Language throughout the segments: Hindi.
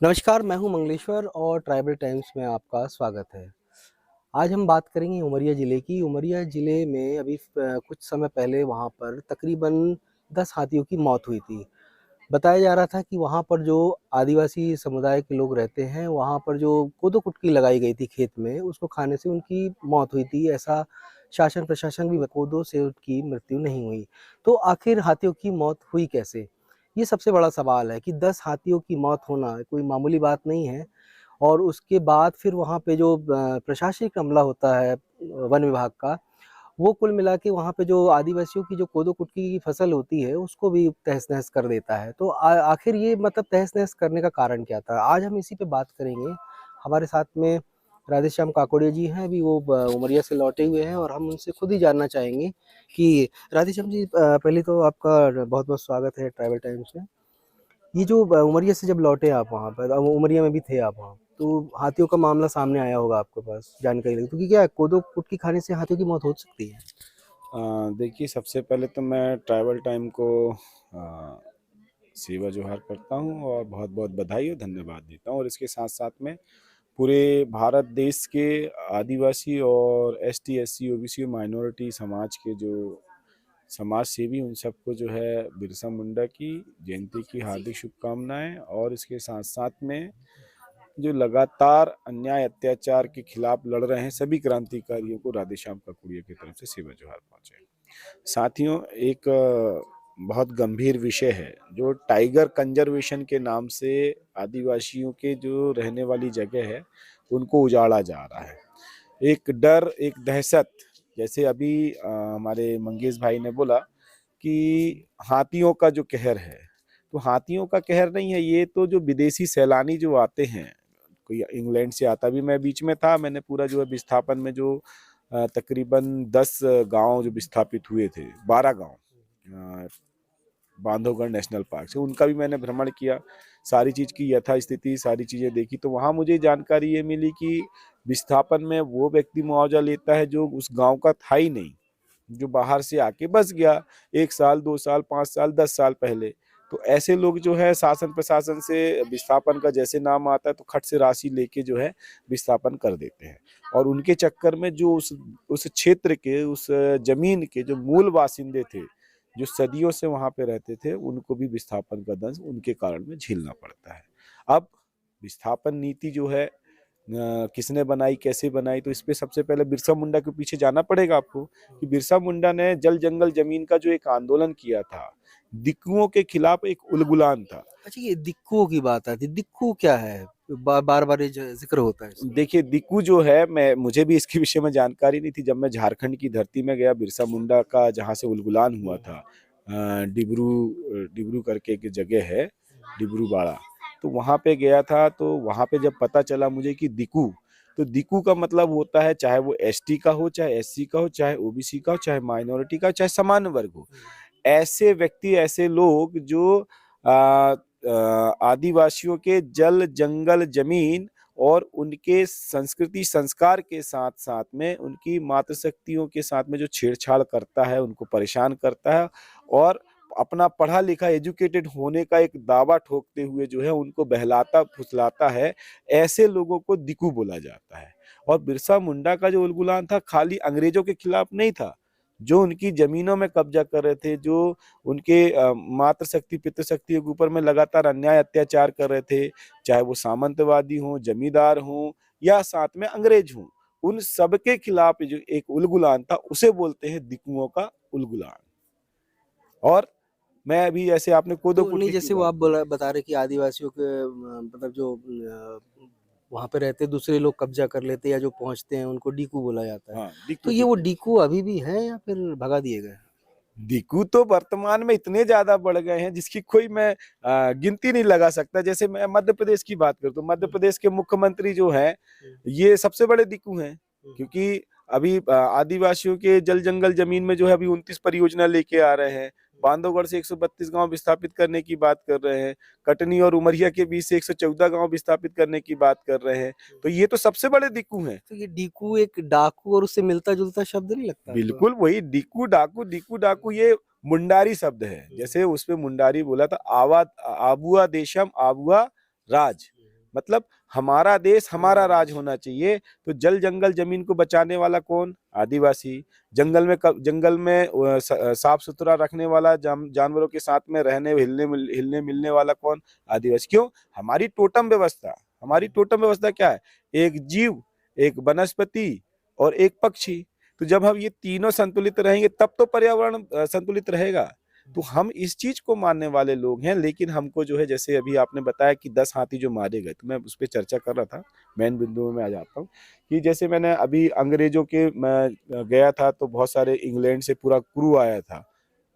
नमस्कार, मैं हूं मंगलेश्वर और ट्राइबल टाइम्स में आपका स्वागत है। आज हम बात करेंगे उमरिया ज़िले की। उमरिया ज़िले में अभी कुछ समय पहले वहाँ पर तकरीबन 10 हाथियों की मौत हुई थी। बताया जा रहा था कि वहाँ पर जो आदिवासी समुदाय के लोग रहते हैं, वहाँ पर जो कोदो-कुटकी लगाई गई थी खेत में, उसको खाने से उनकी मौत हुई थी। ऐसा शासन प्रशासन भी कोदो से उनकी मृत्यु नहीं हुई। तो आखिर हाथियों की मौत हुई कैसे? ये सबसे बड़ा सवाल है कि 10 हाथियों की मौत होना कोई मामूली बात नहीं है। और उसके बाद फिर वहाँ पे जो प्रशासनिक अमला होता है वन विभाग का, वो कुल मिला के वहाँ पे जो आदिवासियों की जो कोदो-कुटकी की फसल होती है, उसको भी तहस-नहस कर देता है। तो आखिर ये मतलब तहस-नहस करने का कारण क्या था? आज हम इसी पे बात करेंगे। हमारे साथ में राधेश्याम काकोड़िया जी हैं, अभी वो उमरिया से लौटे हुए हैं और हम उनसे खुद ही जानना चाहेंगे कि राधेश्याम जी, पहले तो आपका बहुत-बहुत स्वागत है ट्राइबल टाइम्स में। ये जो उमरिया से जब लौटे आप वहाँ पर, अब उमरिया में भी थे आप वहाँ, तो हाथियों का मामला सामने आया होगा आपके पास जानकारी लगी, क्योंकि क्या है, कोदो कुटकी खाने से हाथियों की मौत हो सकती है। देखिए, सबसे पहले तो मैं ट्राइबल टाइम को सेवा जोहार करता हूँ और बहुत-बहुत बधाई और धन्यवाद देता हूँ। और इसके साथ-साथ में पूरे भारत देश के आदिवासी और एसटी, एससी, ओबीसी माइनॉरिटी समाज के जो समाज सेवी, उन सबको जो है बिरसा मुंडा की जयंती की हार्दिक शुभकामनाएँ। और इसके साथ-साथ में जो लगातार अन्याय अत्याचार के खिलाफ लड़ रहे हैं सभी क्रांतिकारियों को राधेश्याम काकुड़िया की तरफ से सेवा जोहार पहुँचे। साथियों, एक बहुत गंभीर विषय है जो टाइगर कंजर्वेशन के नाम से आदिवासियों के जो रहने वाली जगह है उनको उजाड़ा जा रहा है। एक डर, एक दहशत, जैसे अभी हमारे मंगेश भाई ने बोला कि हाथियों का जो कहर है, तो हाथियों का कहर नहीं है ये, तो जो विदेशी सैलानी जो आते हैं, कोई इंग्लैंड से आता भी, मैं बीच में था, मैंने पूरा जो है विस्थापन में जो तकरीबन 10 गांव जो विस्थापित हुए थे, 12 गांव बांधवगढ़ नेशनल पार्क से, उनका भी मैंने भ्रमण किया, सारी चीज़ की यथास्थिति सारी चीज़ें देखी। तो वहाँ मुझे जानकारी ये मिली कि विस्थापन में वो व्यक्ति मुआवजा लेता है जो उस गांव का था ही नहीं, जो बाहर से आके बस गया 1 साल, 2 साल, 5 साल, 10 साल पहले। तो ऐसे लोग जो है शासन प्रशासन से विस्थापन का जैसे नाम आता है तो खट से राशि लेके जो है विस्थापन कर देते हैं। और उनके चक्कर में जो उस क्षेत्र के, उस जमीन के जो मूल बासिंदे थे, जो सदियों से वहां पे रहते थे, उनको भी विस्थापन का दंश उनके कारण में झेलना पड़ता है। अब विस्थापन नीति जो है किसने बनाई, कैसे बनाई, तो इस पे सबसे पहले बिरसा मुंडा के पीछे जाना पड़ेगा आपको कि बिरसा मुंडा ने जल जंगल जमीन का जो एक आंदोलन किया था, दिक्कुओं के खिलाफ एक उलगुलान था। अच्छा, ये दिक्कुओं की बात आती है, दिक्कु क्या है? बार-बार ये ज़िक्र होता है इसका। देखिए, दिक्कू जो है, मैं मुझे भी इसके विषय में जानकारी नहीं थी। जब मैं झारखंड की धरती में गया, बिरसा मुंडा का जहाँ से उलगुलान हुआ था, डिब्रू करके एक जगह है, डिब्रूबाड़ा, तो वहाँ पे गया था। तो वहाँ पे जब पता चला मुझे कि दिक्कू, तो दिक्कू का मतलब होता है, चाहे वो एसटी का हो, चाहे एससी का हो, चाहे ओबीसी का हो, चाहे माइनॉरिटी का हो, चाहे सामान्य वर्ग हो। ऐसे व्यक्ति, ऐसे लोग जो आदिवासियों के जल, जंगल, जमीन और उनके संस्कृति संस्कार के साथ साथ में उनकी मातृशक्तियों के साथ में जो छेड़छाड़ करता है, उनको परेशान करता है, और अपना पढ़ा लिखा एजुकेटेड होने का एक दावा ठोकते हुए जो है उनको बहलाता फुसलाता है, ऐसे लोगों को दिक्कू बोला जाता है। और बिरसा मुंडा का जो उलगुलान था, खाली अंग्रेजों के खिलाफ नहीं था, जो उनकी जमीनों में कब्जा कर रहे थे, जो उनके मातृशक्ति पितृशक्ति के ऊपर में लगातार अन्याय अत्याचार कर रहे थे, चाहे वो सामंतवादी हों, जमींदार हों, या साथ में अंग्रेज हों, उन सबके खिलाफ जो एक उलगुलान था, उसे बोलते हैं दिक्कुओं का उलगुलान। और मैं अभी, जैसे आपने कोदो तो नहीं, कुटकी की जैसे वो बात आप की। बता रहे कि आदिवासियों के मतलब जो वहाँ पे रहते दूसरे लोग कब्ज़ा कर लेते या जो पहुँचते हैं उनको डीकू बोला जाता है। हाँ, तो दिक्कू ये वो दिक्कू डीकू अभी भी हैं या फिर भगा दिए गए? दिक्कू तो वर्तमान में इतने ज्यादा बढ़ गए हैं जिसकी कोई मैं गिनती नहीं लगा सकता। जैसे मैं मध्य प्रदेश की बात करूँ तो मध्य प्रदेश के मुख्यमंत्री जो हैं, ये सबसे बड़े दिक्कू हैं, क्योंकि अभी आदिवासियों के जल जंगल जमीन में जो है अभी 29 परियोजना लेके आ रहे हैं। बांधवगढ़ से 132 गांव विस्थापित करने की बात कर रहे हैं। कटनी और उमरिया के बीच से 114 गांव विस्थापित करने की बात कर रहे हैं। तो ये तो सबसे बड़े दिक्कू हैं। तो ये डीकू एक डाकू और उससे मिलता-जुलता शब्द नहीं लगता आपको? बिल्कुल वही डिक्कू डाकू ये मुंडारी शब्द है। जैसे उसमें मुंडारी बोला था, आवा आबुआ देशम आबुआ राज, मतलब हमारा देश हमारा राज होना चाहिए। तो जल जंगल जमीन को बचाने वाला कौन? आदिवासी। जंगल में साफ सुथरा रखने वाला, जानवरों के साथ में रहने हिलने मिलने वाला कौन? आदिवासी। क्यों? हमारी टोटम व्यवस्था क्या है? एक जीव, एक वनस्पति और एक पक्षी। तो जब हम ये तीनों संतुलित रहेंगे तब तो पर्यावरण संतुलित रहेगा। तो हम इस चीज को मानने वाले लोग हैं, लेकिन हमको जो है, जैसे अभी आपने बताया कि 10 हाथी जो मारे गए, तो मैं उस पर चर्चा कर रहा था। मेन बिंदु में आ जाता हूँ कि जैसे मैंने अभी अंग्रेजों के मैं गया था, तो बहुत सारे इंग्लैंड से पूरा क्रू आया था,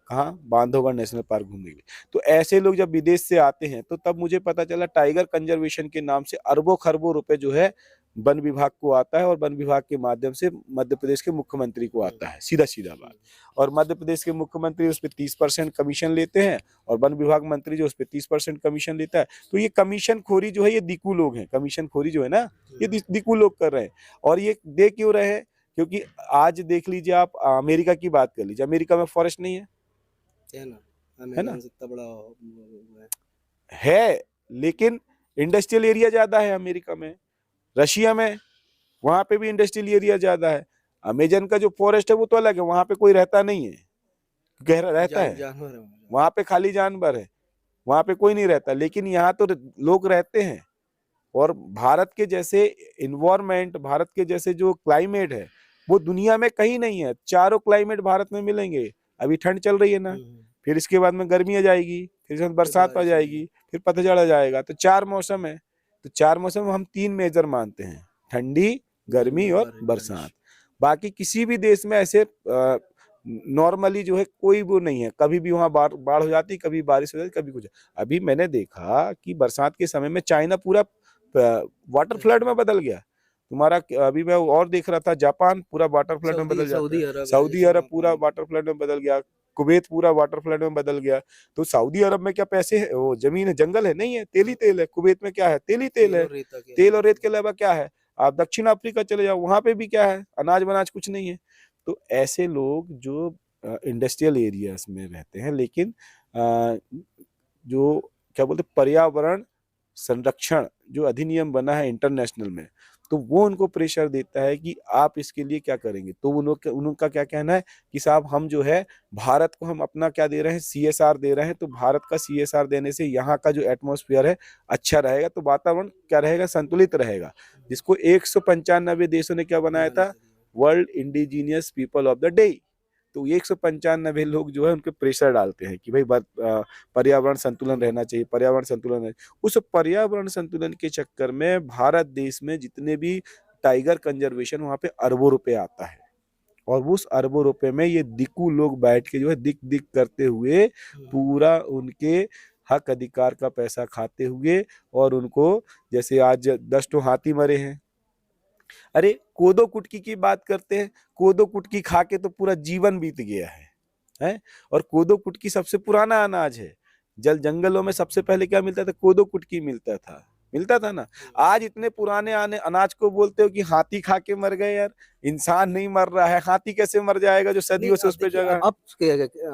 कहाँ? बांधवगढ़ नेशनल पार्क घूमने के लिए। तो ऐसे लोग जब विदेश से आते हैं, तो तब मुझे पता चला टाइगर कंजर्वेशन के नाम से अरबों खरबों रुपए जो है वन विभाग को आता है, और वन विभाग के माध्यम से मध्य प्रदेश के मुख्यमंत्री को आता है, सीधा सीधा बात। और मध्य प्रदेश के मुख्यमंत्री उस पर 30% कमीशन लेते हैं, और वन विभाग मंत्री जो उस पर 30% कमीशन लेता है। तो ये कमीशन खोरी जो है, ये दिकू लोग हैं। कमीशन खोरी जो है ना, ये दिकू लोग कर रहे हैं। और ये दे क्यों रहे हैं? क्योंकि आज देख लीजिए, आप अमेरिका की बात कर लीजिए, अमेरिका में फॉरेस्ट नहीं है, है ना? है ना? अमेज़न से इतना बड़ा वो है, लेकिन इंडस्ट्रियल एरिया ज्यादा है अमेरिका में। रशिया में, वहां पे भी इंडस्ट्रियल एरिया ज्यादा है। अमेजन का जो फॉरेस्ट है वो तो अलग है, वहां पे कोई रहता नहीं है, गहरा रहता है, जानवर है। वहां पे खाली जानवर है, वहां पे कोई नहीं रहता। लेकिन यहाँ तो लोग रहते हैं। और भारत के जैसे इन्वायरमेंट, भारत के जैसे जो क्लाइमेट है, वो दुनिया में कहीं नहीं है। चारों क्लाइमेट भारत में मिलेंगे। अभी ठंड चल रही है ना, फिर इसके बाद में गर्मी आ जाएगी, फिर इसमें बरसात आ जाएगी, फिर पतझड़ आ जाएगा। तो 4 मौसम है। तो 4 मौसम में हम 3 मेजर मानते हैं, ठंडी, गर्मी और बरसात। बाकी किसी भी देश में ऐसे नॉर्मली जो है कोई वो नहीं है। कभी भी वहां बाढ़ हो जाती, कभी बारिश हो जाती, कभी कुछ। अभी मैंने देखा कि बरसात के समय में चाइना पूरा वाटर फ्लड में बदल गया। तुम्हारा अभी मैं और देख रहा था, जापान पूरा वाटर फ्लड में बदल जाता है, सऊदी अरब पूरा वाटर फ्लड में बदल गया, कुवैत पूरा वाटर फ्लड में बदल गया। तो सऊदी अरब में क्या पैसे है? वो जमीन है, जंगल है? नहीं है, तेल ही तेल है। कुवैत में क्या है? तेल ही तेल है। तेल और रेत के अलावा क्या है? आप दक्षिण अफ्रीका चले जाओ, वहां पे भी क्या है? अनाज वनाज कुछ नहीं है। तो ऐसे लोग जो इंडस्ट्रियल एरियाज में रहते हैं, लेकिन जो क्या बोलते, पर्यावरण संरक्षण जो अधिनियम बना है इंटरनेशनल में, तो वो उनको प्रेशर देता है कि आप इसके लिए क्या करेंगे। तो उनका क्या कहना है कि साहब, हम जो है भारत को हम अपना क्या दे रहे हैं? CSR दे रहे हैं। तो भारत का CSR देने से यहाँ का जो एटमॉस्फेयर है अच्छा रहेगा, तो वातावरण क्या रहेगा? संतुलित रहेगा। जिसको 195 देशों ने क्या बनाया था? World indigenous people of the day. तो 195 लोग जो है उनके प्रेशर डालते हैं कि भाई पर्यावरण संतुलन रहना चाहिए, पर्यावरण संतुलन है। उस पर्यावरण संतुलन के चक्कर में भारत देश में जितने भी टाइगर कंजर्वेशन, वहां पे अरबों रुपए आता है। और उस अरबों रुपए में ये दिक्कू लोग बैठ के जो है दिक दिक करते हुए पूरा उनके हक अधिकार का पैसा खाते हुए, और उनको, जैसे आज 10 तो हाथी मरे हैं। अरे कोदो कुटकी की बात करते हैं, कोदो कुटकी खा के तो पूरा जीवन बीत गया है। और कोदो कुटकी सबसे पुराना अनाज है। जंगलों में सबसे पहले क्या मिलता था? कोदो कुटकी मिलता था ना। आज इतने पुराने अनाज को बोलते हो कि हाथी खा के मर गए। यार, इंसान नहीं मर रहा है, हाथी कैसे मर जाएगा जो सदियों से उस पे जगह। अब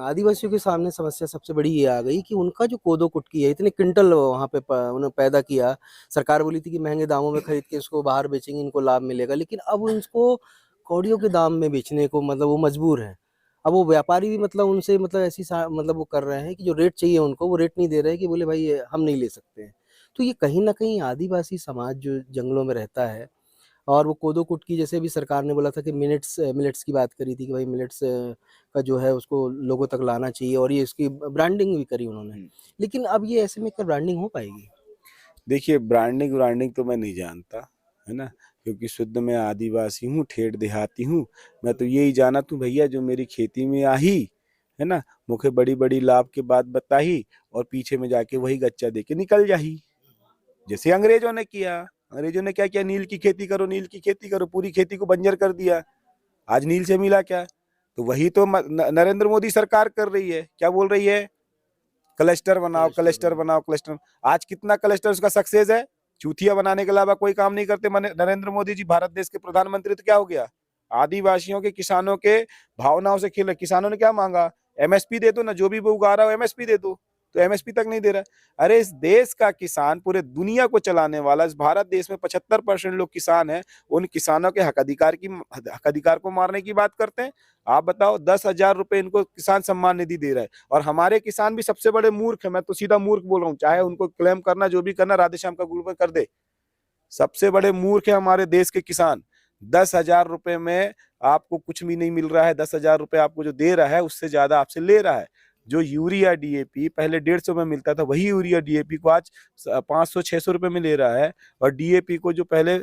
आदिवासियों के सामने समस्या सबसे बड़ी ये आ गई कि उनका जो कोदो कुटकी है, इतने क्विंटल वहाँ पे उन्होंने पैदा किया। सरकार बोली थी कि महंगे दामों में खरीद के इसको बाहर बेचेंगे, इनको लाभ मिलेगा, लेकिन अब उनको कौड़ियों के दाम में बेचने को मतलब वो मजबूर है। अब वो व्यापारी भी मतलब उनसे मतलब मतलब वो कर रहे हैं कि जो रेट चाहिए उनको वो रेट नहीं दे रहे हैं, कि बोले भाई ये हम नहीं ले सकते हैं। तो ये कहीं ना कहीं आदिवासी समाज जो जंगलों में रहता है, और वो कोदो कुटकी जैसे भी सरकार ने बोला था कि मिलेट्स की बात करी थी कि भाई मिलेट्स का जो है उसको लोगों तक लाना चाहिए, और ये इसकी ब्रांडिंग भी करी उन्होंने। लेकिन अब ये ऐसे में क्या ब्रांडिंग हो पाएगी? देखिए, ब्रांडिंग तो मैं नहीं जानता, है ना, क्योंकि शुद्ध मैं आदिवासी हूँ, ठेठ देहाती हूँ। मैं तो यही जाना तू भैया, जो मेरी खेती में आही, है ना, मुझे बड़ी बड़ी लाभ के बात बताही, और पीछे में जाके वही गच्चा दे के निकल जाही। जैसे अंग्रेजों ने किया। अंग्रेजों ने क्या किया? नील की खेती करो, नील की खेती करो, पूरी खेती को बंजर कर दिया। आज नील से मिला क्या? तो वही तो नरेंद्र मोदी सरकार कर रही है। क्या बोल रही है? क्लस्टर बनाओ, क्लस्टर बनाओ, क्लस्टर। आज कितना क्लस्टर उसका सक्सेस है? चूतिया बनाने के अलावा कोई काम नहीं करते नरेंद्र मोदी जी, भारत देश के प्रधानमंत्री। तो क्या हो गया? आदिवासियों के, किसानों के भावनाओं से खेल। किसानों ने क्या मांगा? MSP दे दो ना, जो भी वो उगा रहा हो MSP दे दो। तो एमएसपी तक नहीं दे रहा है। अरे इस देश का किसान पूरे दुनिया को चलाने वाला, इस भारत देश में 75% लोग किसान हैं, उन किसानों के हक अधिकार को मारने की बात करते हैं। आप बताओ, 10,000 रुपए इनको किसान सम्मान निधि दे रहा है, और हमारे किसान भी सबसे बड़े मूर्ख है, मैं तो सीधा मूर्ख बोल रहा हूँ, चाहे उनको क्लेम करना जो भी करना राधेश्याम का ग्रुप में कर दे, सबसे बड़े मूर्ख है हमारे देश के किसान। 10,000 रुपए में आपको कुछ भी नहीं मिल रहा है, 10,000 रुपए आपको जो दे रहा है उससे ज्यादा आपसे ले रहा है। जो यूरिया डीएपी पहले 150 में मिलता था, वही यूरिया डीएपी को आज 500-600 रुपए में ले रहा है, और डीएपी को जो पहले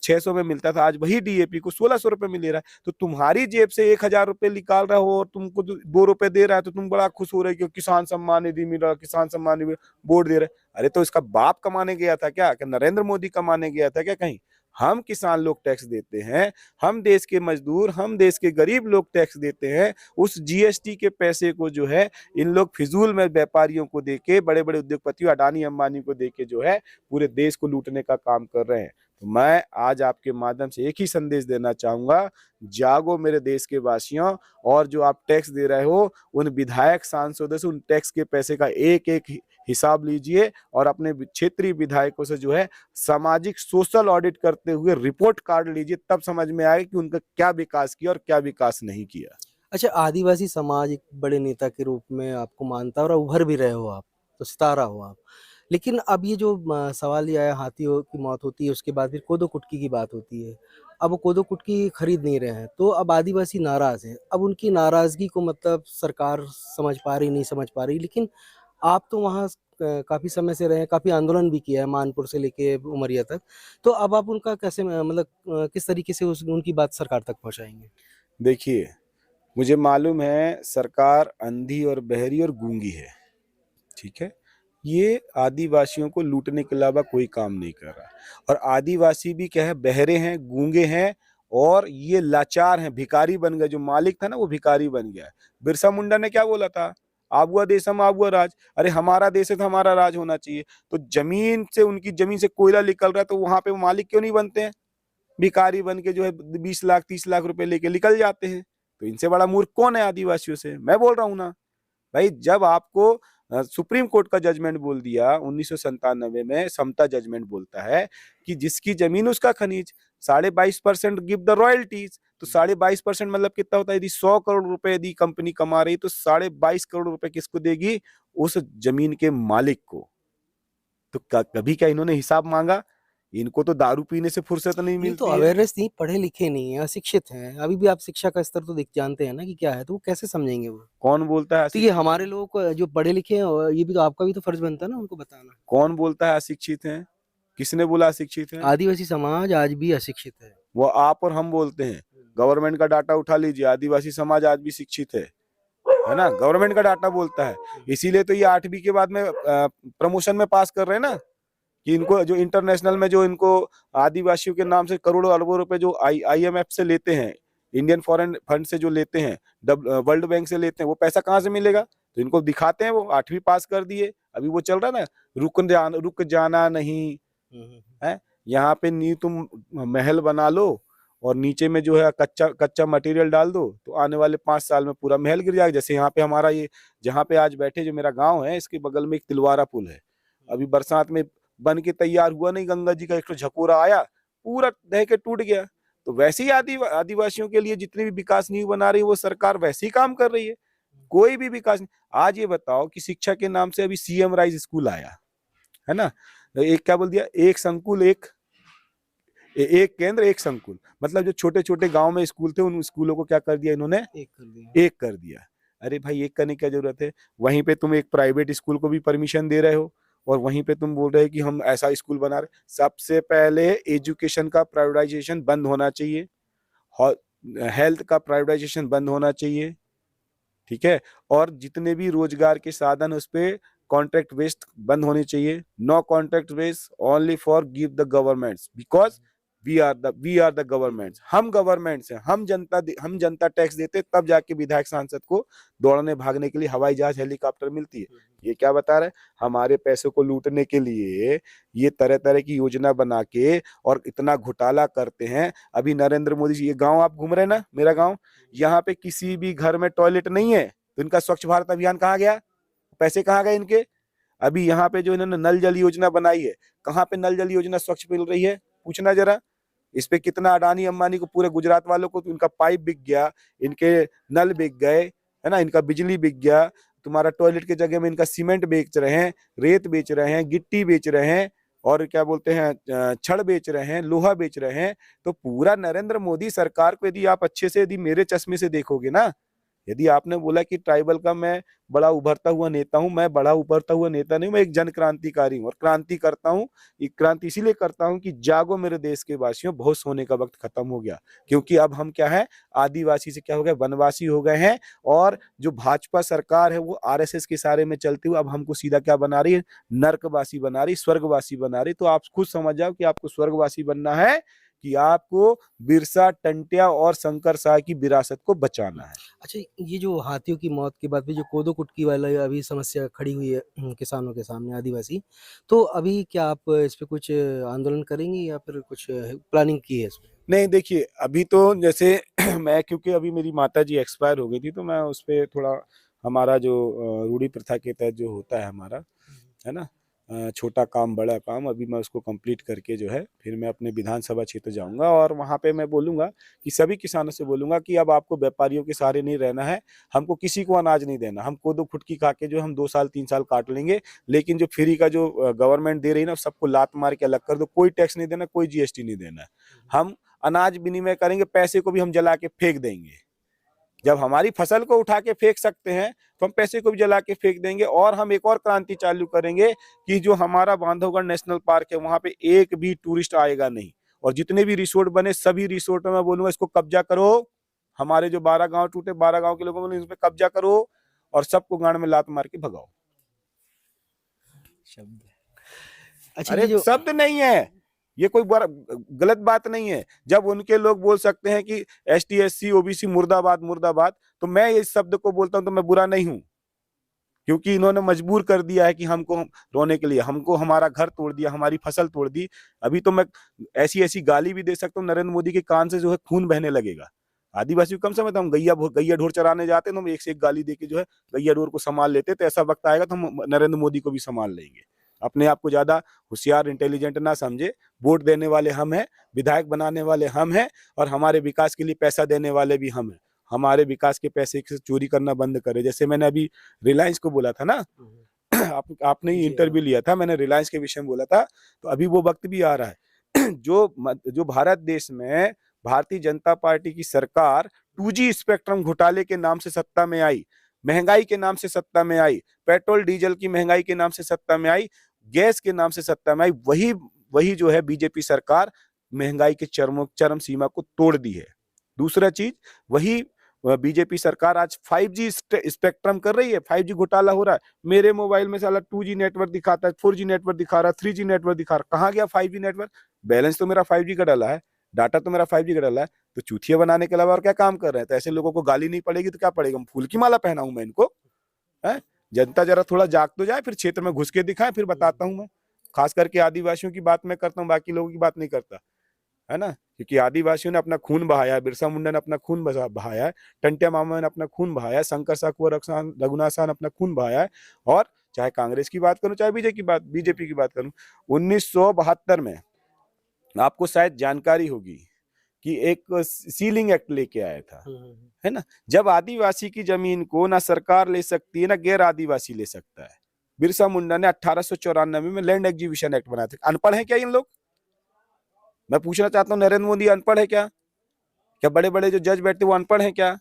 600 में मिलता था, आज वही डीएपी को 1600 रुपए में ले रहा है। तो तुम्हारी जेब से 1,000 रुपए निकाल रहा हो और तुमको 2 रुपए दे रहा है, तो तुम बड़ा खुश हो रहे हो कि किसान सम्मान निधि मिल रहा है, किसान सम्मान निधि बोर्ड दे रहा है। अरे तो इसका बाप कमाने गया था क्या नरेंद्र मोदी कमाने गया था क्या कहीं? हम किसान लोग टैक्स देते हैं, हम देश के मजदूर, हम देश के गरीब लोग टैक्स देते हैं। उस जीएसटी के पैसे को जो है इन लोग फिजूल में व्यापारियों को देके, बड़े बड़े उद्योगपतियों अडानी अंबानी को देके जो है पूरे देश को लूटने का काम कर रहे हैं। तो मैं आज आपके माध्यम से एक ही संदेश देना चाहूंगा, जागो मेरे देश के वासियों, और जो आप टैक्स दे रहे हो उन विधायक सांसदों से उन टैक्स के पैसे का एक एक हिसाब लीजिए, और अपने क्षेत्रीय विधायकों से जो है सामाजिक सोशल ऑडिट करते हुए रिपोर्ट कार्ड लीजिए, तब समझ में आएगा कि उनका क्या विकास किया और क्या विकास नहीं किया। अच्छा, आदिवासी समाज एक बड़े नेता के रूप में आपको मानता है और उभर भी रहे हो आप, तो सितारा हो आप। लेकिन अब ये जो सवाल ये आया, हाथियों की मौत होती है, उसके बाद फिर कोदो कुटकी की बात होती है। अब वो कोदो कुटकी खरीद नहीं रहे हैं, तो अब आदिवासी नाराज़ हैं। अब उनकी नाराज़गी को मतलब सरकार समझ पा रही, नहीं समझ पा रही। लेकिन आप तो वहाँ काफ़ी समय से रहे हैं, काफ़ी आंदोलन भी किया है मानपुर से लेके उमरिया तक। तो अब आप उनका कैसे मतलब किस तरीके से उनकी बात सरकार तक पहुँचाएँगे? देखिए, मुझे मालूम है सरकार अंधी और बहरी और गूंगी है, ठीक है। ये आदिवासियों को लूटने के अलावा कोई काम नहीं कर रहा, और आदिवासी भी क्या है, बहरे हैं, गूंगे हैं, और ये लाचार हैं, भिखारी बन गए। जो मालिक था ना वो भिखारी बन गया है। बिरसा मुंडा ने क्या बोला था, आबुआ देशम आबुआ राज। अरे हमारा देश है तो हमारा राज होना चाहिए। तो जमीन से, उनकी जमीन से कोयला निकल रहा है, तो वहां पे वो मालिक क्यों नहीं बनते हैं? भिखारी बन के जो है 20 लाख 30 लाख रुपए लेके निकल जाते हैं। तो इनसे बड़ा मूर्ख कौन है आदिवासियों से? मैं बोल रहा हूं ना भाई। जब आपको सुप्रीम कोर्ट का जजमेंट बोल दिया 1997 में, समता जजमेंट बोलता है कि जिसकी जमीन उसका खनिज, 22.5% गिव द रॉयल्टीज। तो 22.5% मतलब कितना होता है? यदि 100 करोड़ रुपए यदि कंपनी कमा रही, तो 22.5 करोड़ रुपए किसको देगी? उस जमीन के मालिक को। तो कभी क्या इन्होंने हिसाब मांगा? इनको तो दारू पीने से फुर्सत नहीं ये तो मिलती है। अवेयरनेस नहीं, पढ़े लिखे नहीं है, अशिक्षित हैं। अभी भी आप शिक्षा का स्तर तो देख जानते हैं ना कि क्या है, तो वो कैसे समझेंगे वो? कौन बोलता है तो ये अशिक्षित हमारे है? लोगों को जो पढ़े लिखे हैं, और ये भी तो आपका भी तो फर्ज बनता है ना उनको बताना। कौन बोलता है अशिक्षित है? किसने बोला अशिक्षित है? आदिवासी समाज आज भी अशिक्षित है। वो आप और हम बोलते हैं। गवर्नमेंट का डाटा उठा लीजिए, आदिवासी समाज आज भी शिक्षित है ना? गवर्नमेंट का डाटा बोलता है। इसीलिए तो ये 8वीं के बाद में प्रमोशन में पास कर रहे हैं ना, कि इनको जो इंटरनेशनल में जो इनको आदिवासियों के नाम से करोड़ों अरबों रुपए जो आईएमएफ से लेते हैं, इंडियन फॉरेन फंड से जो लेते हैं, वर्ल्ड बैंक से लेते हैं, वो पैसा कहाँ से मिलेगा? तो इनको दिखाते हैं, वो 8वीं पास कर दिए। अभी वो चल रहा है ना, रुक जाना नहीं है। यहाँ पे नी तुम महल बना लो और नीचे में जो है कच्चा कच्चा मटेरियल डाल दो, तो आने वाले 5 साल में पूरा महल गिर जाएगा। जैसे यहाँ पे हमारा ये, जहाँ पे आज बैठे जो मेरा गांव है, इसके बगल में एक तिलवारा पुल है। अभी बरसात में बन के तैयार हुआ नहीं, गंगा जी का एक झकोरा आया, पूरा ढह के टूट गया। तो वैसे ही आदिवासियों के लिए जितनी भी विकास नींव बना रही है वो सरकार वैसे ही काम कर रही है। कोई भी विकास नहीं। आज ये बताओ कि शिक्षा के नाम से अभी सीएम राइज स्कूल आया है ना, एक क्या बोल दिया, एक संकुल एक केंद्र एक संकुल। मतलब जो छोटे छोटे गांव में स्कूल थे, उन स्कूलों को क्या कर दिया इन्होंने? एक कर दिया। अरे भाई, एक करने की क्या जरूरत है? वहीं पे तुम एक प्राइवेट स्कूल को भी परमिशन दे रहे हो, और वहीं पे तुम बोल रहे हो कि हम ऐसा स्कूल बना रहे। सबसे पहले एजुकेशन का प्राइवेटाइजेशन बंद होना चाहिए, हेल्थ का प्राइवेटाइजेशन बंद होना चाहिए, ठीक है। और जितने भी रोजगार के साधन, उस पे कॉन्ट्रैक्ट बेस्ड बंद होने चाहिए। No contract based, only for give the governments, because we are the governments. हम गवर्नमेंट्स हैं, हम जनता टैक्स देते, तब जाके विधायक सांसद को दौड़ने भागने के लिए हवाई जहाज हेलीकॉप्टर मिलती है। ये क्या बता रहे हैं? हमारे पैसों को लूटने के लिए ये तरह तरह की योजना बना के और इतना घोटाला करते हैं। अभी नरेंद्र मोदी जी, ये गांव आप घूम रहे हैं ना, मेरा गांव, यहाँ पे किसी भी घर में टॉयलेट नहीं है, तो इनका स्वच्छ भारत अभियान कहाँ गया? पैसे कहाँ गए इनके? अभी यहाँ पे जो इन्होंने नल जल योजना बनाई है, कहाँ पे नल जल योजना स्वच्छ मिल रही है? पूछना जरा। इस पे कितना अडानी अंबानी को, पूरे गुजरात वालों को तो इनका पाइप बिक गया, इनके नल बिक गए, है ना, इनका बिजली बिक गया। तुम्हारा टॉयलेट की जगह में इनका सीमेंट बेच रहे हैं, रेत बेच रहे हैं, गिट्टी बेच रहे हैं, और क्या बोलते हैं, छड़ बेच रहे हैं, लोहा बेच रहे हैं। तो पूरा नरेंद्र मोदी सरकार को यदि आप अच्छे से, यदि मेरे चश्मे से देखोगे ना, यदि आपने बोला कि ट्राइबल का मैं बड़ा उभरता हुआ नेता हूं, मैं बड़ा उभरता हुआ नेता नहीं, मैं एक जन क्रांतिकारी हूं, और क्रांति करता हूं। ये क्रांति इसीलिए करता हूं कि जागो मेरे देश के वासियों, बहुत सोने का वक्त खत्म हो गया। क्योंकि अब हम क्या है, आदिवासी से क्या हो गए, वनवासी हो गए हैं। और जो भाजपा सरकार है वो आरएसएस के सारे में चलती हुई अब हमको सीधा क्या बना रही है, नर्कवासी बना रही, स्वर्गवासी बना रही। तो आप खुद समझ जाओ कि आपको स्वर्गवासी बनना है कि आपको बिरसा, टंटिया और शंकर शाह की विरासत को बचाना है। अच्छा, ये जो हाथियों की मौत के बाद भी जो कोदो कुटकी वाला अभी समस्या खड़ी हुई है किसानों के सामने, आदिवासी, तो अभी क्या आप इस पे कुछ आंदोलन करेंगे या फिर कुछ प्लानिंग की है इसमें? नहीं, देखिए अभी तो जैसे मैं, क्योंकि अभी मेरी माता जी एक्सपायर हो गई थी, तो मैं उस पे थोड़ा, हमारा जो रूढ़ी प्रथा के तहत जो होता है हमारा, है ना, छोटा काम बड़ा काम, अभी मैं उसको कंप्लीट करके जो है फिर मैं अपने विधानसभा क्षेत्र जाऊंगा, और वहां पे मैं बोलूंगा कि सभी किसानों से बोलूंगा कि अब आपको व्यापारियों के सहारे नहीं रहना है, हमको किसी को अनाज नहीं देना, हम कोदो फुटकी खा के जो हम 2 साल 3 साल काट लेंगे, लेकिन जो फ्री का जो गवर्नमेंट दे रही है ना, सबको लात मार के अलग कर दो, कोई टैक्स नहीं देना, कोई जीएसटी नहीं देना है। हम अनाज विनिमय करेंगे, पैसे को भी हम जला के फेंक देंगे। जब हमारी फसल को उठा के फेंक सकते हैं तो हम पैसे को भी जला के फेंक देंगे। और हम एक और क्रांति चालू करेंगे कि जो हमारा बांधवगढ़ नेशनल पार्क है, वहां पे एक भी टूरिस्ट आएगा नहीं, और जितने भी रिसोर्ट बने सभी रिसोर्टों में बोलूंगा इसको कब्जा करो। हमारे जो 12 गांव टूटे, 12 गांव के लोगों को इस पे कब्जा करो और सबको गांड में लात मार के भगाओ। शब्द है। अच्छा, अरे ये जो शब्द नहीं है, ये कोई गलत बात नहीं है। जब उनके लोग बोल सकते हैं कि एसटी एससी ओबीसी मुर्दाबाद मुर्दाबाद, तो मैं इस शब्द को बोलता हूं तो मैं बुरा नहीं हूं, क्योंकि इन्होंने मजबूर कर दिया है कि हमको रोने के लिए, हमको हमारा घर तोड़ दिया, हमारी फसल तोड़ दी। अभी तो मैं ऐसी ऐसी गाली भी दे सकता हूँ, नरेंद्र मोदी के कान से जो है खून बहने लगेगा। आदिवासी को कम समझता हूँ, गैया ढोर चराने जाते हैं तो हम एक से एक गाली देके जो है गैया ढोर को संभाल लेते। तो ऐसा वक्त आएगा तो हम नरेंद्र मोदी को भी संभाल लेंगे। अपने आप को ज्यादा होशियार इंटेलिजेंट ना समझे। वोट देने वाले हम हैं, विधायक बनाने वाले हम हैं, और हमारे विकास के लिए पैसा देने वाले भी हम हैं। हमारे विकास के पैसे से चोरी करना बंद करे। जैसे मैंने अभी रिलायंस को बोला था ना, आपने ही जी हाँ। इंटरव्यू लिया था, मैंने रिलायंस के विषय में बोला था, तो अभी वो वक्त भी आ रहा है जो भारत देश में भारतीय जनता पार्टी की सरकार 2G स्पेक्ट्रम घोटाले के नाम से सत्ता में आई, महंगाई के नाम से सत्ता में आई, पेट्रोल डीजल की महंगाई के नाम से सत्ता में आई, गैस के नाम से सत्ता में आई, वही वही जो है बीजेपी सरकार महंगाई के चरम सीमा को तोड़ दी है। दूसरा चीज, वही बीजेपी सरकार आज 5G स्पेक्ट्रम कर रही है, 5G घोटाला हो रहा है। मेरे मोबाइल में साला 2G नेटवर्क दिखाता है, 4G नेटवर्क दिखा रहा है, 3G नेटवर्क दिखा रहा है, कहाँ गया 5G नेटवर्क? बैलेंस तो मेरा 5G का डाला है, डाटा तो मेरा 5G का डाला है, तो चूतिया बनाने के अलावा और क्या काम कर रहे हैं? तो ऐसे लोगों को गाली नहीं पड़ेगी तो क्या पड़ेगा? फूल की माला पहनाऊं मैं इनको? है, जनता जरा थोड़ा जाग तो जाए, फिर क्षेत्र में घुस के दिखाए, फिर बताता हूँ मैं। खास करके आदिवासियों की बात मैं करता हूँ, बाकी लोगों की बात नहीं करता, है ना, क्योंकि आदिवासियों ने अपना खून बहाया है, बिरसा मुंडा ने अपना खून बहाया है, टंटिया मामा ने अपना खून बहाया है, शंकर शाह कुंवर रघुनाथ शाह ने अपना खून बहाया है। और चाहे कांग्रेस की बात करूं, चाहे बीजेपी की बात करूं, 1972 में आपको शायद जानकारी होगी कि एक सीलिंग एक्ट लेके आया था, है ना, जब आदिवासी की जमीन को ना सरकार ले सकती है ना गैर आदिवासी ले सकता है। बिरसा मुंडा ने 1894 में लैंड एग्जीबिशन एक्ट बनाया था। अनपढ़ है क्या इन लोग? मैं पूछना चाहता हूँ, नरेंद्र मोदी अनपढ़ है क्या? क्या बड़े बड़े जो जज बैठते वो अनपढ़ हैं क्या?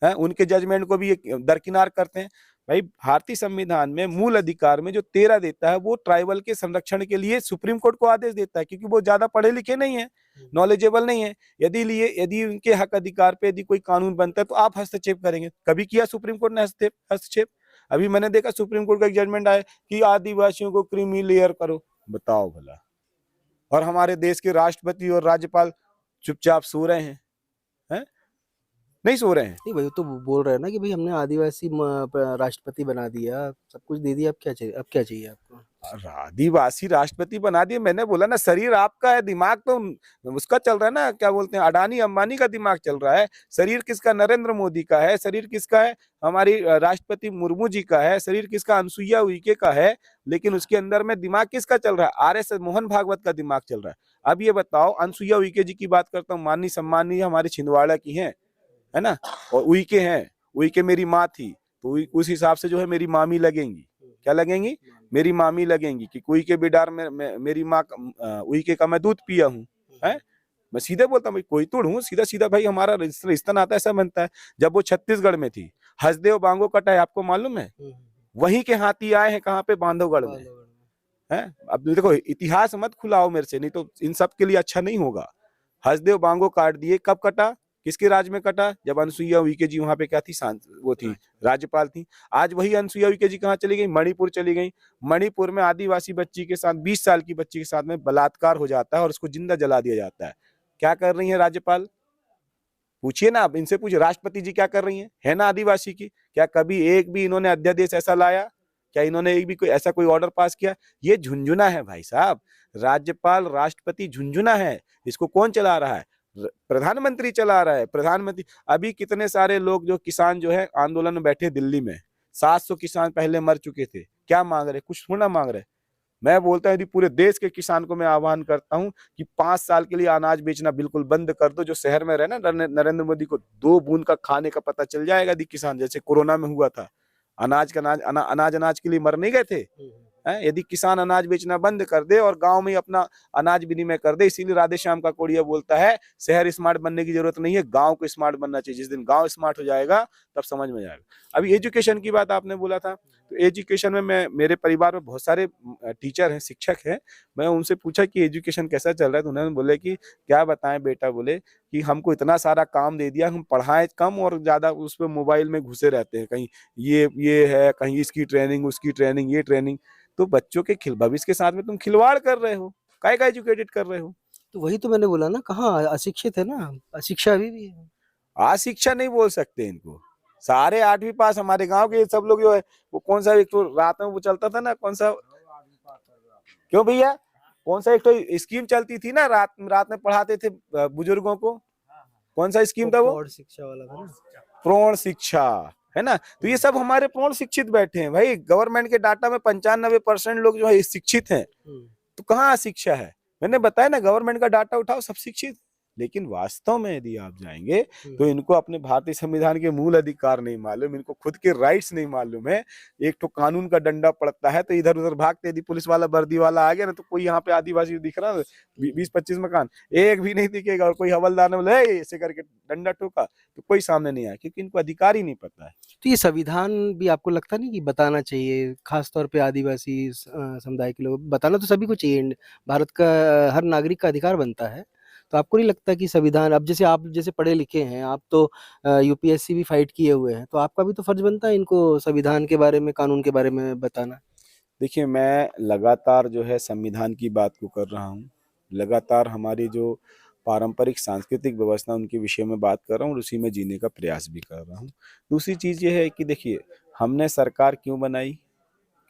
है, उनके जजमेंट को भी दरकिनार करते हैं। भाई, भारतीय संविधान में मूल अधिकार में जो 13 देता है वो ट्राइबल के संरक्षण के लिए सुप्रीम कोर्ट को आदेश देता है, क्योंकि वो ज्यादा पढ़े लिखे नहीं है, नॉलेजेबल नहीं है। यदि उनके हक अधिकार पे यदि कोई कानून बनता है तो आप हस्तक्षेप करेंगे। कभी किया सुप्रीम कोर्ट ने हस्तक्षेप? अभी मैंने देखा सुप्रीम कोर्ट का एक जजमेंट आया कि आदिवासियों को क्रीमी लेयर करो। बताओ भला। और हमारे देश के राष्ट्रपति और राज्यपाल चुपचाप सो रहे हैं, हैं? नहीं सो रहे हैं। नहीं वही तो बोल रहे हैं ना कि भाई हमने आदिवासी राष्ट्रपति बना दिया, सब कुछ दे दिया, अब क्या चाहिए आपको? आदिवासी राष्ट्रपति बना दिए, मैंने बोला ना शरीर आपका है, दिमाग तो उसका चल रहा है ना, क्या बोलते हैं, अडानी अंबानी का दिमाग चल रहा है। शरीर किसका? नरेंद्र मोदी का है। शरीर किसका है? हमारी राष्ट्रपति मुर्मू जी का है। शरीर किसका? अनसुईया उइके का है। लेकिन उसके अंदर में दिमाग किसका चल रहा है? आरएस मोहन भागवत का दिमाग चल रहा है। अब ये बताओ, अनसुईया उइके जी की बात करता हूँ, माननीय सम्माननीय हमारी छिंदवाड़ा की है ना, और उइके हैं, उइके मेरी माँ थी, तो उस हिसाब से जो है मेरी मामी लगेंगी। क्या लगेंगी? मेरी मामी लगेंगी कि कोई के बिडार में मेरी माँ उइके का मैं दूध पिया हूँ। है, मैं सीधे बोलता हूँ भाई, कोई तो हूँ, सीधा सीधा भाई, हमारा रिश्ता नाता ऐसा बनता है। जब वो छत्तीसगढ़ में थी, हसदेव बांगो कटा है, आपको मालूम है? वहीं के हाथी आए हैं कहाँ पे? बांधवगढ़ में। है, अब देखो इतिहास मत खुलाओ मेरे से, नहीं तो इन सब के लिए अच्छा नहीं होगा। हसदेव बांगो काट दिए, कब कटा? किसके राज में कटा? जब अनसुईया उइके जी वहां पे क्या थी? वो थी, राज्यपाल थी। आज वही अनसुईया उइके जी कहाँ चली गई? मणिपुर चली गई। मणिपुर में आदिवासी बच्ची के साथ, 20 साल की बच्ची के साथ में बलात्कार हो जाता है और उसको जिंदा जला दिया जाता है। क्या कर रही है राज्यपाल? पूछिए ना, आप इनसे पूछिए, राष्ट्रपति जी क्या कर रही है ना आदिवासी की? क्या कभी एक भी इन्होंने अध्यादेश ऐसा लाया? क्या इन्होंने एक भी कोई ऐसा कोई ऑर्डर पास किया? ये झुंझुना है भाई साहब। राज्यपाल राष्ट्रपति झुंझुना है। इसको कौन चला रहा है? प्रधानमंत्री चला रहा है। प्रधानमंत्री, अभी कितने सारे लोग जो किसान जो है आंदोलन में बैठे दिल्ली में, 700 किसान पहले मर चुके थे। क्या मांग रहे? कुछ थोड़ा मांग रहे। मैं बोलता हूं यदि पूरे देश के किसान को मैं आह्वान करता हूं कि 5 साल के लिए अनाज बेचना बिल्कुल बंद कर दो। जो शहर में रहे ना, नरेंद्र मोदी को 2 बूंद का खाने का पता चल जाएगा यदि किसान, जैसे कोरोना में हुआ था, अनाज के लिए मर नहीं गए थे। यदि किसान अनाज बेचना बंद कर दे और गांव में अपना अनाज विनिमय कर दे। इसीलिए राधेश्याम का कोड़िया बोलता है, शहर स्मार्ट बनने की जरूरत नहीं है, गांव को स्मार्ट बनना चाहिए। जिस दिन गांव स्मार्ट हो जाएगा तब समझ में जाएगा। अभी एजुकेशन की बात आपने बोला था, तो एजुकेशन में मैं, मेरे परिवार में बहुत सारे टीचर हैं, शिक्षक हैं। मैं उनसे पूछा कि एजुकेशन कैसा चल रहा है, तो उन्होंने बोले कि क्या बताएं बेटा, बोले कि हमको इतना सारा काम दे दिया, हम पढ़ाएं कम और ज्यादा उस पर मोबाइल में घुसे रहते हैं। कहीं ये है, कहीं इसकी ट्रेनिंग, उसकी ट्रेनिंग, ये ट्रेनिंग। तो बच्चों के भविष्य के साथ में तुम खिलवाड़ कर रहे हो, काय का एजुकेटेड कर रहे हो। तो वही तो मैंने बोला ना, कहाँ अशिक्षित है ना, अशिक्षा अभी भी है। अशिक्षा नहीं बोल सकते इनको। सारे 8वीं पास हमारे गांव के सब लोग जो है, वो कौन सा एक तो रात में वो चलता था ना, कौन सा, क्यों भैया, कौन सा एक तो स्कीम चलती थी ना, रात रात में पढ़ाते थे बुजुर्गों को, कौन सा स्कीम था वो? प्रौढ़ शिक्षा वाला था ना। प्रौढ़ शिक्षा, है ना। तो ये सब हमारे प्रौढ़ शिक्षित बैठे हैं भाई। गवर्नमेंट के डाटा में 95% लोग जो है शिक्षित हैं। तो कहाँ शिक्षा है? मैंने बताया ना, गवर्नमेंट का डाटा उठाओ, सब शिक्षित। लेकिन वास्तव में यदि आप जाएंगे तो इनको अपने भारतीय संविधान के मूल अधिकार नहीं मालूम, इनको खुद के राइट्स नहीं मालूम है। एक तो कानून का डंडा पड़ता है तो इधर उधर भागते। यदि पुलिस वाला वर्दी वाला आ गया ना, तो कोई यहाँ पे आदिवासी दिख रहा है 20-25 मकान, एक भी नहीं दिखेगा। और कोई हवलदार ने बोले ऐसे करके डंडा ठोका, तो कोई सामने नहीं आया, क्योंकि इनको अधिकार ही नहीं पता है। तो ये संविधान भी आपको लगता नहीं कि बताना चाहिए, खास तौर पे आदिवासी समुदाय के लोग, बताना तो सभी को चाहिए, भारत का हर नागरिक का अधिकार बनता है। तो आपको नहीं लगता कि संविधान, अब जैसे आप जैसे पढ़े लिखे हैं, आप तो यूपीएससी भी फाइट किए हुए हैं, तो आपका भी तो फर्ज बनता है इनको संविधान के बारे में, कानून के बारे में बताना। देखिए, मैं लगातार जो है संविधान की बात को कर रहा हूँ, लगातार हमारी जो पारंपरिक सांस्कृतिक व्यवस्था उनके विषय में बात कर रहा हूँ और उसी में जीने का प्रयास भी कर रहा हूँ। दूसरी चीज़ ये है कि देखिए, हमने सरकार क्यों बनाई?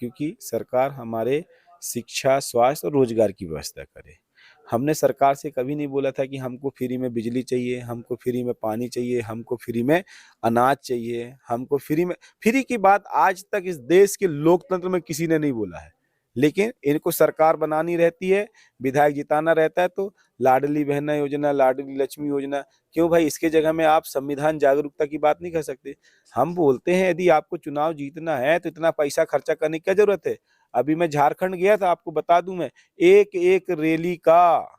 क्योंकि सरकार हमारे शिक्षा, स्वास्थ्य और रोजगार की व्यवस्था करे। हमने सरकार से कभी नहीं बोला था कि हमको फ्री में बिजली चाहिए, हमको फ्री में पानी चाहिए, हमको फ्री में अनाज चाहिए, हमको फ्री में, फ्री की बात आज तक इस देश के लोकतंत्र में किसी ने नहीं बोला है। लेकिन इनको सरकार बनानी रहती है, विधायक जिताना रहता है, तो लाडली बहना योजना, लाडली लक्ष्मी योजना। क्यों भाई? इसके जगह में आप संविधान जागरूकता की बात नहीं कर सकते? हम बोलते हैं यदि आपको चुनाव जीतना है तो इतना पैसा खर्चा करने की क्या जरूरत है? अभी मैं झारखंड गया था, आपको बता दूं मैं, एक एक रैली का,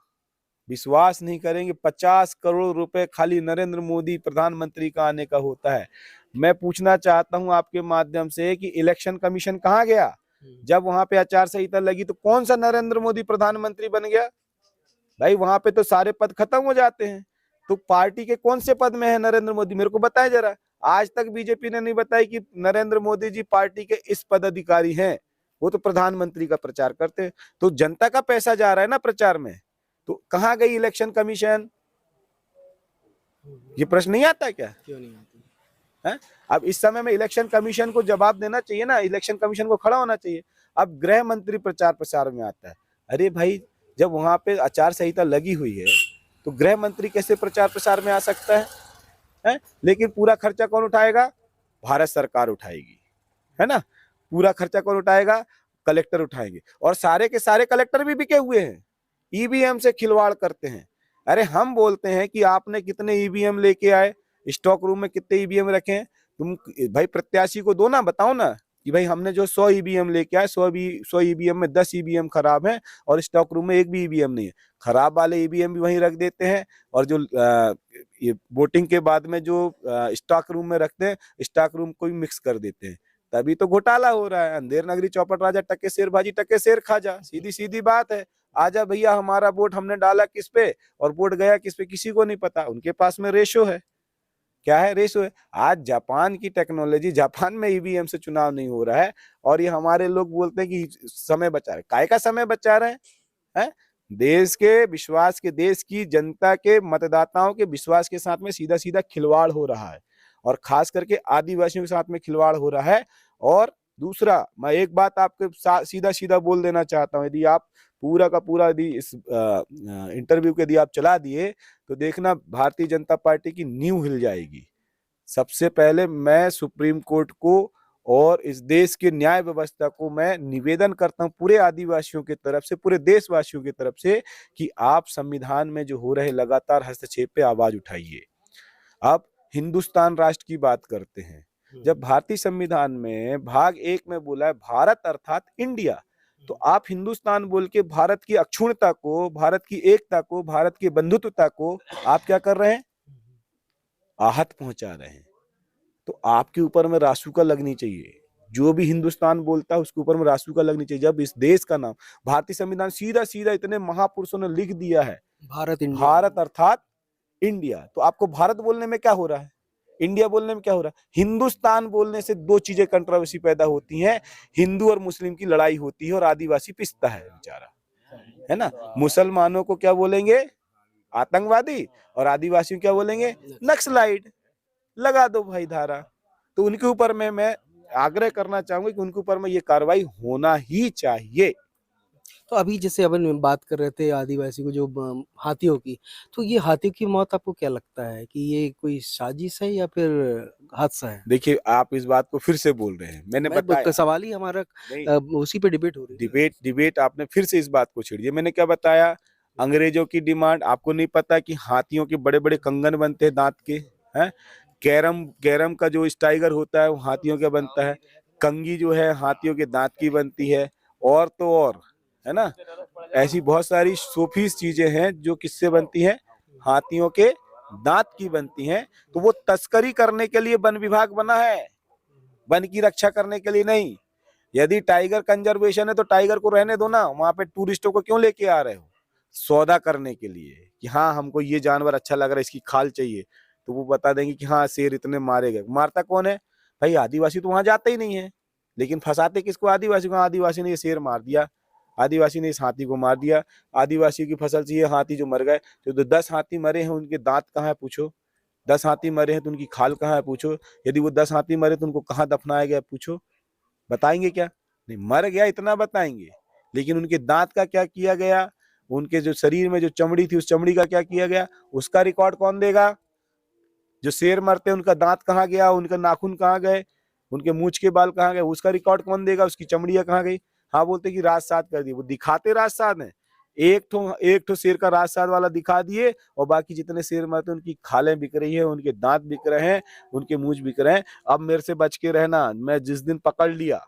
विश्वास नहीं करेंगे, 50 करोड़ रुपए खाली नरेंद्र मोदी प्रधानमंत्री का आने का होता है। मैं पूछना चाहता हूं आपके माध्यम से कि इलेक्शन कमीशन कहाँ गया? जब वहां पे आचार संहिता लगी तो कौन सा नरेंद्र मोदी प्रधानमंत्री बन गया? भाई वहां पे तो सारे पद खत्म हो जाते हैं। तो पार्टी के कौन से पद में है नरेंद्र मोदी? मेरे को बताएं जरा। आज तक बीजेपी ने नहीं बताई कि नरेंद्र मोदी जी पार्टी के इस पदाधिकारी हैं। वो तो प्रधानमंत्री का प्रचार करते हैं। तो जनता का पैसा जा रहा है ना प्रचार में, तो कहाँ गई इलेक्शन कमीशन? ये प्रश्न नहीं आता क्या? क्यों नहीं आती? है? अब इस समय में इलेक्शन कमीशन को जवाब देना चाहिए ना, इलेक्शन कमीशन को खड़ा होना चाहिए। अब गृह मंत्री प्रचार प्रसार में आता है। अरे भाई, जब वहां पे आचार संहिता लगी हुई है तो गृह मंत्री कैसे प्रचार प्रसार में आ सकता है? लेकिन पूरा खर्चा कौन उठाएगा? भारत सरकार उठाएगी, है ना। पूरा खर्चा कौन उठाएगा? कलेक्टर उठाएंगे। और सारे के सारे कलेक्टर भी बिके हुए हैं, ईवीएम से खिलवाड़ करते हैं। अरे हम बोलते हैं कि आपने कितने ईवीएम लेके आए, स्टॉक रूम में कितने ईवीएम रखे हैं? तुम भाई प्रत्याशी को दो ना, बताओ ना कि भाई हमने जो 100 ईवीएम लेके आए, 100 ईवीएम में 10 ईवीएम खराब हैं और स्टॉक रूम में एक भी ईवीएम नहीं है। खराब वाले ईवीएम भी वहीं रख देते हैं और जो ये वोटिंग के बाद में जो स्टॉक रूम में रखते हैं, स्टॉक रूम को भी मिक्स कर देते हैं। तभी तो घोटाला हो रहा है। अंधेर नगरी चौपट राजा टके शेर भाजी टके शेर खाजा, सीधी सीधी बात है। आजा भैया, हमारा वोट हमने डाला किस पे और वोट गया किस पे, किसी को नहीं पता। उनके पास में रेशो है, क्या है? रेशो है। आज जापान की टेक्नोलॉजी, जापान में ईवीएम से चुनाव नहीं हो रहा है और ये हमारे लोग बोलते हैं कि समय बचा रहे। काय का समय बचा रहे हैं? देश के विश्वास के, देश की जनता के, मतदाताओं के विश्वास के साथ में सीधा सीधा खिलवाड़ हो रहा है और खास करके आदिवासियों के साथ में खिलवाड़ हो रहा है। और दूसरा, मैं एक बात आपके सीधा सीधा बोल देना चाहता हूँ, यदि आप पूरा का पूरा यदि इस इंटरव्यू के यदि आप चला दिए तो देखना भारतीय जनता पार्टी की नींव हिल जाएगी। सबसे पहले मैं सुप्रीम कोर्ट को और इस देश के न्याय व्यवस्था को मैं निवेदन करता हूं पूरे आदिवासियों की तरफ से, पूरे देशवासियों की तरफ से, कि आप संविधान में जो हो रहे लगातार हस्तक्षेप पे आवाज उठाइए। अब हिंदुस्तान राष्ट्र की बात करते हैं। जब भारतीय संविधान में भाग 1 में बोला है भारत अर्थात इंडिया, तो आप हिंदुस्तान बोल के भारत की अक्षुण्णता को, भारत की एकता को, भारत की बंधुत्वता को आप क्या कर रहे हैं? आहत पहुंचा रहे हैं। तो आपके ऊपर में रासुका लगनी चाहिए। जो भी हिंदुस्तान बोलता है उसके ऊपर में रासुका लगनी चाहिए। जब इस देश का नाम भारतीय संविधान सीधा सीधा इतने महापुरुषों ने लिख दिया है, भारत अर्थात इंडिया, तो आपको भारत बोलने में क्या हो रहा है? इंडिया बोलने में क्या हो रहा है? हिंदुस्तान बोलने से दो चीजें कंट्रोवर्सी पैदा होती हैं। हिंदू और मुस्लिम की लड़ाई होती है और आदिवासी पिसता है बेचारा, है ना। मुसलमानों को क्या बोलेंगे? आतंकवादी, और आदिवासियों क्या बोलेंगे? नक्सलाइट। लगा दो भाई धारा। तो उनके ऊपर में मैं आग्रह करना चाहूंगा कि उनके ऊपर में ये कार्रवाई होना ही चाहिए। तो अभी जैसे अपन बात कर रहे थे आदिवासी को जो हाथियों की, तो ये हाथियों की मौत आपको क्या लगता है कि ये कोई साजिश है या फिर हादसा है? देखिए, आप इस बात को फिर से बोल रहे हैं। मैंने बताया, सवाल ही हमारा उसी पे डिबेट हो रही है। डिबेट आपने फिर से इस बात को छेड़ दिया। मैंने क्या बताया? अंग्रेजों की डिमांड। आपको नहीं पता कि हाथियों के बड़े बड़े कंगन बनते हैं दांत के, हैं? कैरम का जो स्टाइगर होता है वो हाथियों का बनता है। कंगी जो है हाथियों के दांत की बनती है। और तो और, है ना, ऐसी बहुत सारी शोपीस चीजें हैं जो किससे बनती हैं? हाथियों के दांत की बनती हैं। तो वो तस्करी करने के लिए वन विभाग बना है, वन की रक्षा करने के लिए नहीं। यदि टाइगर कंजर्वेशन है तो टाइगर को रहने दो ना, वहां पे टूरिस्टों को क्यों लेके आ रहे हो? सौदा करने के लिए कि हाँ हमको ये जानवर अच्छा लग रहा है, इसकी खाल चाहिए, तो वो बता देंगे कि हाँ शेर इतने मारे गए। मारता कौन है भाई? आदिवासी तो वहां जाते ही नहीं है, लेकिन फंसाते किसको? आदिवासी को। आदिवासी ने ये शेर मार दिया, आदिवासी ने इस हाथी को मार दिया, आदिवासी की फसल से ये हाथी जो मर गए। तो 10 हाथी मरे हैं, उनके दांत कहाँ है पूछो? 10 हाथी मरे हैं तो उनकी खाल कहाँ है पूछो? यदि वो 10 हाथी मरे तो उनको कहाँ दफनाया गया पूछो? बताएंगे क्या? नहीं, मर गया इतना बताएंगे, लेकिन उनके दांत का क्या किया गया, उनके जो शरीर में जो चमड़ी थी उस चमड़ी का क्या किया गया, उसका रिकॉर्ड कौन देगा? जो शेर मरते उनका दांत कहाँ गया, उनका नाखून कहाँ गए, उनके मूंछ के बाल कहाँ गए, उसका रिकॉर्ड कौन देगा? उसकी चमड़ियां कहाँ गई? हाँ, बोलते कि राजसात कर दिए। वो दिखाते राजसात है, एक ठो शेर का राजसात वाला दिखा दिए और बाकी जितने शेर मरते उनकी खालें बिक रही है, उनके दांत बिक रहे हैं, उनके मूंछ बिक रहे हैं। अब मेरे से बच के रहना, मैं जिस दिन पकड़ लिया,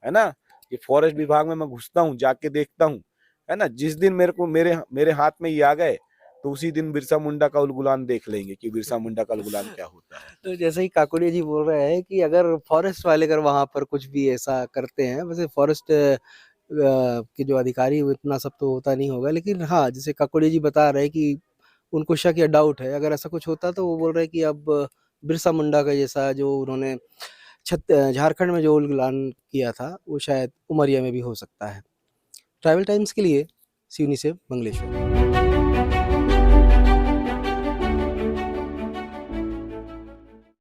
है ना, ये फॉरेस्ट विभाग में मैं घुसता हूँ, जाके देखता हूँ, है ना, जिस दिन मेरे हाथ में ये आ गए तो उसी दिन बिरसा मुंडा का उलगुलान देख लेंगे कि बिरसा मुंडा का उलगुलान क्या होता है। तो जैसे ही काकोड़िया जी बोल रहे हैं कि अगर फॉरेस्ट वाले अगर वहां पर कुछ भी ऐसा करते हैं, वैसे फॉरेस्ट के जो अधिकारी वो इतना सब तो होता नहीं होगा, लेकिन हाँ जैसे काकोड़िया जी बता रहे हैं कि उनको शक या डाउट है अगर ऐसा कुछ होता, तो वो बोल रहे हैं कि अब बिरसा मुंडा का जैसा जो उन्होंने झारखंड में जो उलगुलान किया था वो शायद उमरिया में भी हो सकता है। ट्रैवल टाइम्स के लिए सिवनी से मंगलेश्वर।